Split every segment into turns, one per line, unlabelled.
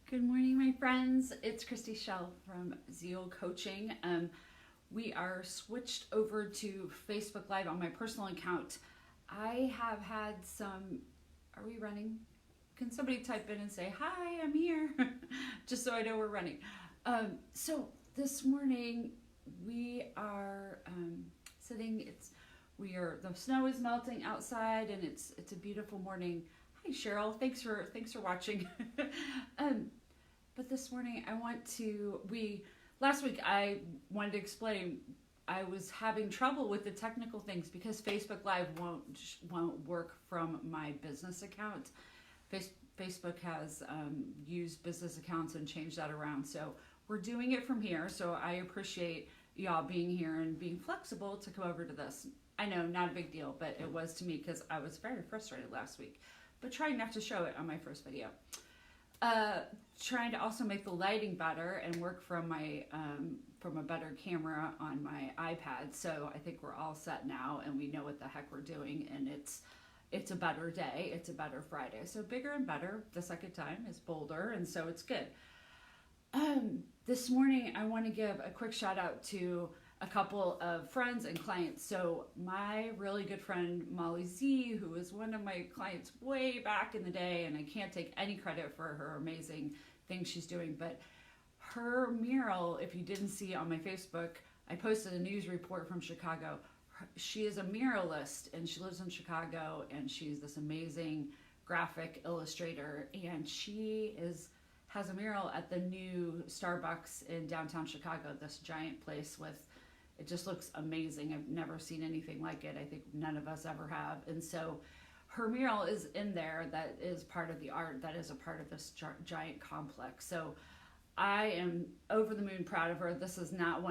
Good morning, my friends. It's Christy Shell from Zeal Coaching. We are switched over to Facebook Live on my personal account. I have had some. Are we running? Can somebody type in and say, hi, I'm here? Just so I know we're running. So this morning we are sitting. The snow is melting outside and it's a beautiful morning. Hi Cheryl, thanks for watching. But this morning last week I wanted to explain I was having trouble with the technical things because Facebook Live won't work from my business account. Facebook has used business accounts and changed that around, so we're doing it from here. So I appreciate y'all being here and being flexible to come over to this. I know, not a big deal, but it was to me because I was very frustrated last week, but trying not to show it on my first video. Trying to also make the lighting better and work from my from a better camera on my iPad. So I think we're all set now and we know what the heck we're doing, and it's a better day. It's a better Friday. So bigger and better the second time is bolder, and so it's good. This morning I want to give a quick shout out to a couple of friends and clients. So my really good friend Molly Z, who is one of my clients way back in the day, and I can't take any credit for her amazing things she's doing, but her mural, if you didn't see on my Facebook, I posted a news report from Chicago. She is a muralist and she lives in Chicago, and she's this amazing graphic illustrator, and she has a mural at the new Starbucks in downtown Chicago, this giant place it just looks amazing. I've never seen anything like it. I think none of us ever have. And so her mural is in there that is part of the art that is a part of this giant complex. So I am over the moon proud of her. This is not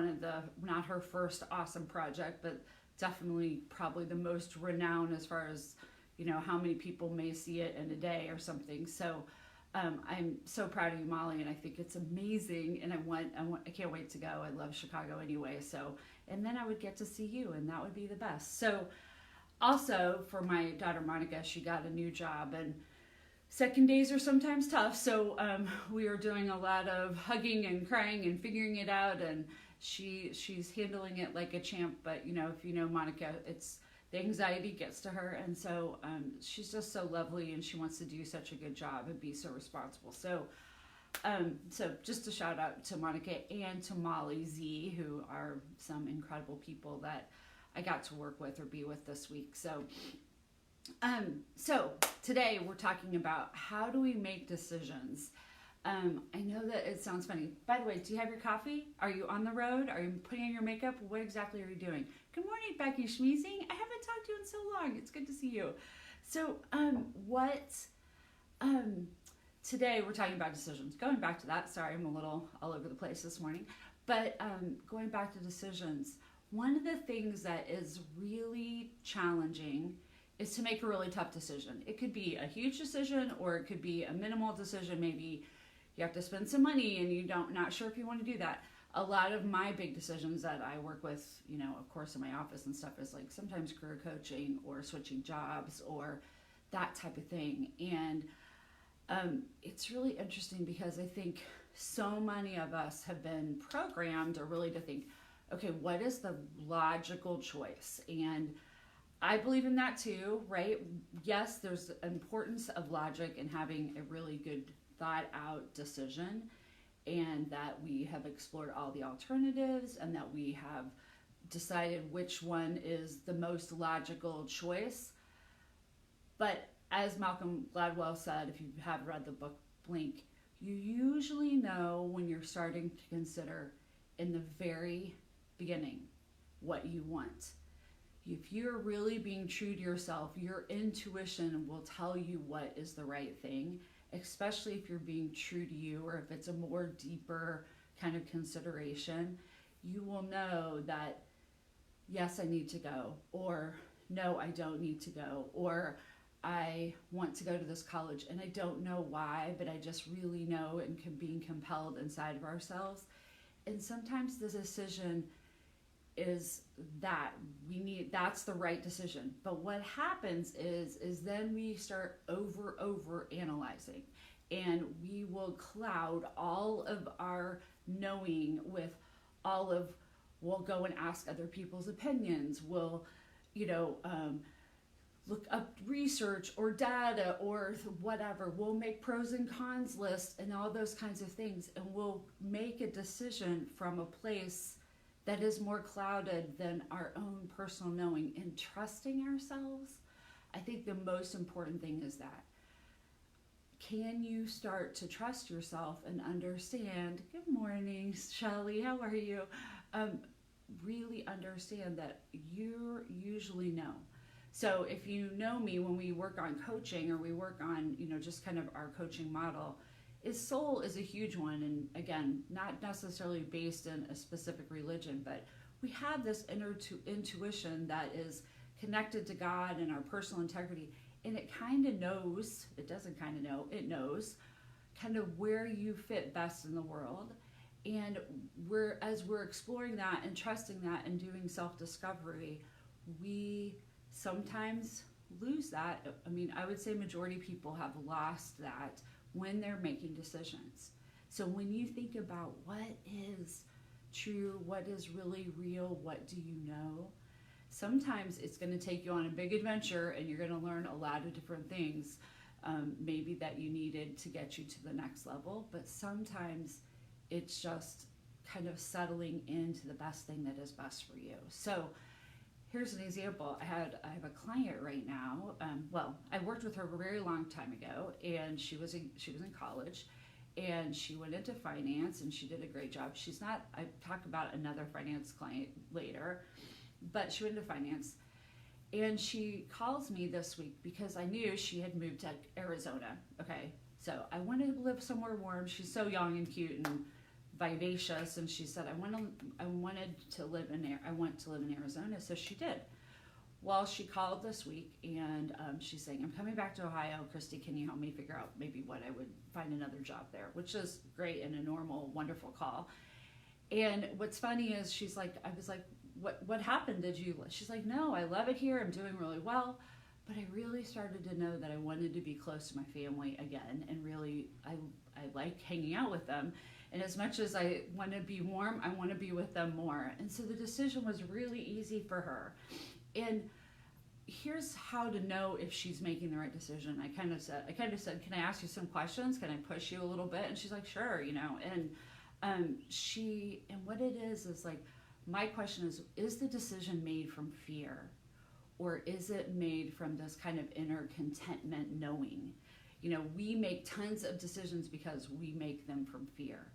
her first awesome project, but definitely probably the most renowned as far as, how many people may see it in a day or something. So I'm so proud of you, Molly, and I think it's amazing, and I can't wait to go. I love Chicago anyway, and then I would get to see you, and that would be the best. So also for my daughter Monica, she got a new job, and second days are sometimes tough, so we are doing a lot of hugging and crying and figuring it out, and she's handling it like a champ. But if you know Monica, the anxiety gets to her, and so she's just so lovely, and she wants to do such a good job and be so responsible. So just a shout out to Monica and to Molly Z, who are some incredible people that I got to work with or be with this week. So today we're talking about how do we make decisions. I know that it sounds funny. By the way, do you have your coffee? Are you on the road? Are you putting on your makeup? What exactly are you doing? Good morning, Becky Schmeezing. I haven't talked to you in so long. It's good to see you. So, today we're talking about decisions. Going back to that, sorry, I'm a little all over the place this morning. But going back to decisions, one of the things that is really challenging is to make a really tough decision. It could be a huge decision, or it could be a minimal decision. Maybe you have to spend some money and not sure if you want to do that. A lot of my big decisions that I work with, of course in my office and stuff, is like sometimes career coaching or switching jobs or that type of thing. And it's really interesting because I think so many of us have been programmed, or really to think, okay, what is the logical choice? And I believe in that too, right? Yes, there's an importance of logic and having a really good thought out decision, and that we have explored all the alternatives and that we have decided which one is the most logical choice. But as Malcolm Gladwell said, if you have read the book Blink, you usually know when you're starting to consider in the very beginning what you want. If you're really being true to yourself, your intuition will tell you what is the right thing, especially if you're being true to you, or if it's a more deeper kind of consideration. You will know that, yes, I need to go, or no, I don't need to go, or I want to go to this college and I don't know why, but I just really know, and being compelled inside of ourselves. And sometimes the decision is that's the right decision. But what happens is then we start over analyzing, and we will cloud all of our knowing with all of, we'll go and ask other people's opinions, we'll, you know, look up research or data or whatever. We'll make pros and cons lists and all those kinds of things, and we'll make a decision from a place that is more clouded than our own personal knowing and trusting ourselves. I think the most important thing is that. Can you start to trust yourself and understand, good morning, Shelly, how are you? Really understand that you usually know. So if you know me, when we work on coaching or we work on, you know, just kind of our coaching model, soul is a huge one. And again, not necessarily based in a specific religion, but we have this inner intuition that is connected to God and our personal integrity. And it kind of knows, it doesn't kind of know, it knows kind of where you fit best in the world. And as we're exploring that and trusting that and doing self-discovery, we sometimes lose that. I mean, I would say majority of people have lost that when they're making decisions. So when you think about what is true, what is really real, what do you know? Sometimes it's going to take you on a big adventure and you're going to learn a lot of different things, maybe that you needed to get you to the next level. But sometimes it's just kind of settling into the best thing that is best for you. So here's an example. I have a client right now. I worked with her a very long time ago, and she was in college, and she went into finance, and she did a great job. She's not. I talk about another finance client later, but she went into finance, and she calls me this week because I knew she had moved to Arizona. Okay, so I wanted to live somewhere warm. She's so young and cute and vivacious, and she said I want to live in Arizona. So she did. Well, she called this week, and she's saying, I'm coming back to Ohio. Christy, can you help me figure out maybe what I would find another job there, which is great and a normal, wonderful call. And what's funny is she's like, I was like, what happened? She's like, no, I love it here. I'm doing really well. But I really started to know that I wanted to be close to my family again. And really, I like hanging out with them. And as much as I want to be warm, I want to be with them more. And so the decision was really easy for her. And here's how to know if she's making the right decision. I kind of said, can I ask you some questions? Can I push you a little bit? And she's like, sure, you know. And what it is like, my question is the decision made from fear, or is it made from this kind of inner contentment knowing? You know, we make tons of decisions because we make them from fear.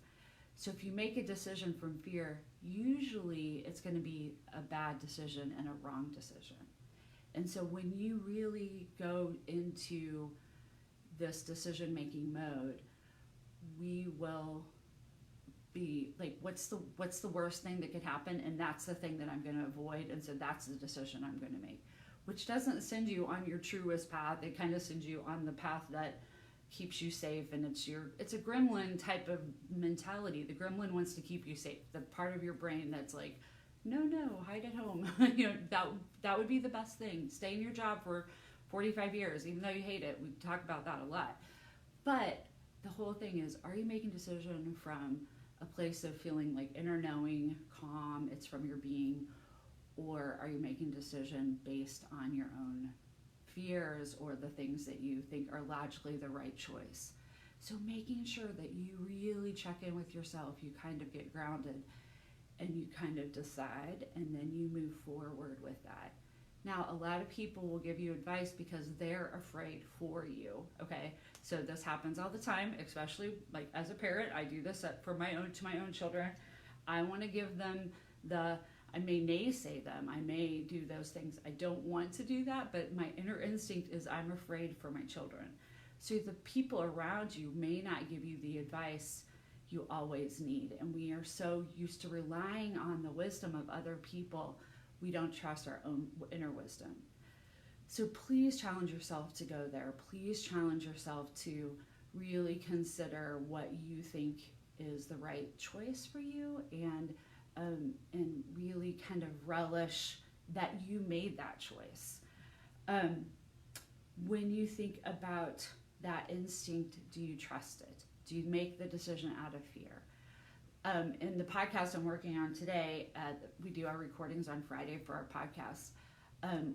So if you make a decision from fear, usually it's going to be a bad decision and a wrong decision. And so when you really go into this decision-making mode, we will be like, what's the worst thing that could happen? And that's the thing that I'm going to avoid. And so that's the decision I'm going to make, which doesn't send you on your truest path. It kind of sends you on the path that keeps you safe. And it's a gremlin type of mentality. The gremlin wants to keep you safe. The part of your brain that's like, no, hide at home. You know, that would be the best thing. Stay in your job for 45 years, even though you hate it. We talk about that a lot. But the whole thing is, are you making a decision from a place of feeling like inner knowing, calm, it's from your being, or are you making a decision based on your own fears or the things that you think are logically the right choice? So making sure that you really check in with yourself, you kind of get grounded, and you kind of decide, and then you move forward with that. Now, a lot of people will give you advice because they're afraid for you, okay? So this happens all the time, especially like as a parent. I do this to my own children. I want to give them I may naysay them. I may do those things. I don't want to do that, but my inner instinct is I'm afraid for my children. So the people around you may not give you the advice you always need. And we are so used to relying on the wisdom of other people, we don't trust our own inner wisdom. So please challenge yourself to go there. Please challenge yourself to really consider what you think is the right choice for you, and really kind of relish that you made that choice. When you think about that instinct, do you trust it? Do you make the decision out of fear? In the podcast I'm working on today, we do our recordings on Friday for our podcast.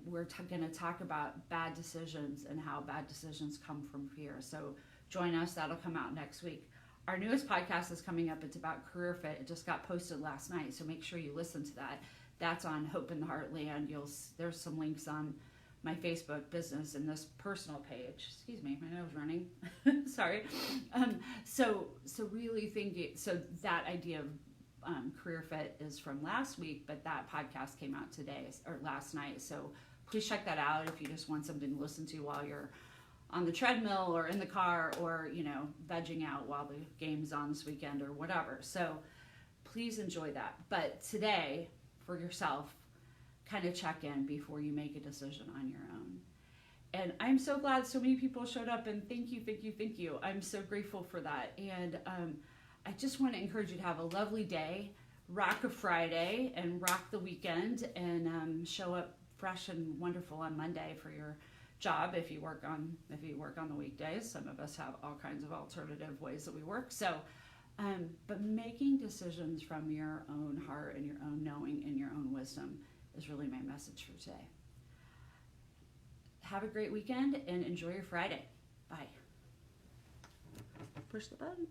We're going to talk about bad decisions and how bad decisions come from fear. So join us. That'll come out next week. Our newest podcast is coming up. It's about career fit. It just got posted last night, so make sure you listen to that. That's on Hope in the Heartland. There's some links on my Facebook business and this personal page. Excuse me, my nose running. Sorry. So really thinking. So that idea of career fit is from last week, but that podcast came out today or last night. So please check that out if you just want something to listen to while you're on the treadmill or in the car or, vegging out while the game's on this weekend or whatever. So please enjoy that. But today, for yourself, kind of check in before you make a decision on your own. And I'm so glad so many people showed up, and thank you. I'm so grateful for that. And I just want to encourage you to have a lovely day, rock a Friday, and rock the weekend, and show up fresh and wonderful on Monday for your job if you work on the weekdays. Some of us have all kinds of alternative ways that we work. So, but making decisions from your own heart and your own knowing and your own wisdom is really my message for today. Have a great weekend and enjoy your Friday. Bye. Push the button.